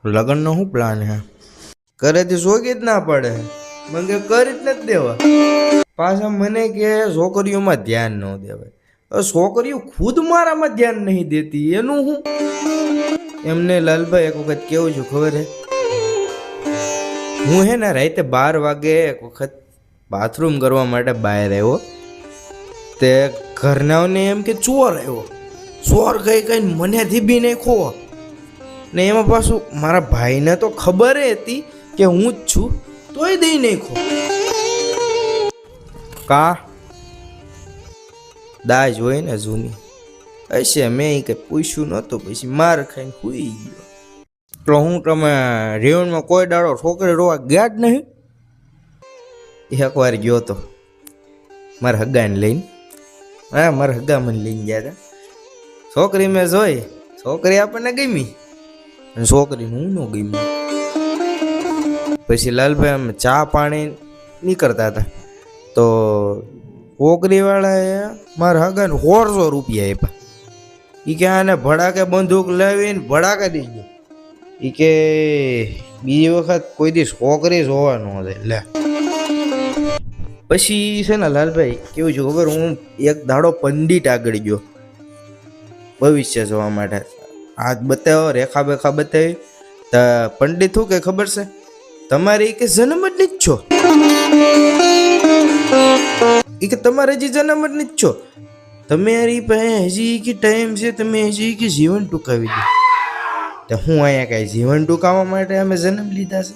લગ્નનો શું પ્લાન હે? ઘરેથી શોખી જ ના પડે, મને કે કરી જ નથી દેવા. પાછા મને કે છોકરીઓમાં ધ્યાન ન દેવાય. છોકરીઓ ખુદ મારામાં ધ્યાન નહીં દેતી એનું હું. એમને લાલભાઈ એક વખત કેવું છું ખબર હે? હું હે ને રાતે 12 વાગે એક વખત બાથરૂમ કરવા માટે બહાર આવ્યો. તે ઘરનાઓને એમ કે ચોર આવ્યો. ચોર કઈ મને ધીબી નાખ્યો. ને એમાં પાછું મારા ભાઈને તો ખબર હતી કે હું જ છું, તોય દઈ નાખ્યો. કા દાજ હોય ને જૂની હશે, મેં કંઈ પૂછ્યું નહોતું, પછી માર ખાઈને સુઈ ગયો. તો હું તમે રેવણમાં કોઈ દાડો છોકરી રોવા ગયા જ નહીં? એકવાર ગયો તો મારા હગાને લઈને. હા, મારા હગા મને લઈને ગયા હતા. છોકરી મેં જોઈ, છોકરી આપણને ગમી અને છોકરીને હું ન ગમી. પછી લાલભાઈ અમે ચા પાણી નીકળતા હતા તો છોકરીવાળાએ મારા હગાને 100 રૂપિયા આપ્યા. એ કે આને ભડાકે બંદૂક લાવીને ભડાકે દીધો. એ કે બીજી વખત કોઈ દી છોકરી જોવા ન દે. લે પછી છે ને લાલભાઈ કેવું છે ખબર, હું એક દાડો પંડિત આગળ ગયો ભવિષ્ય જોવા માટે. હાથ બતાવ્યો, રેખા બેખા બતાવી. તો પંડિત શું કે ખબર છે? તમારે કે જન્મ જ નહીં છો. એ કે તમારે હજી જન્મ જ નહીં છો. તમારી પાસે હજી કે ટાઈમ છે, તમે હજી કે જીવન ટૂંકાવી દો. તો હું અહીંયા કાંઈ જીવન ટૂંકાવવા માટે અમે જન્મ લીધા છે?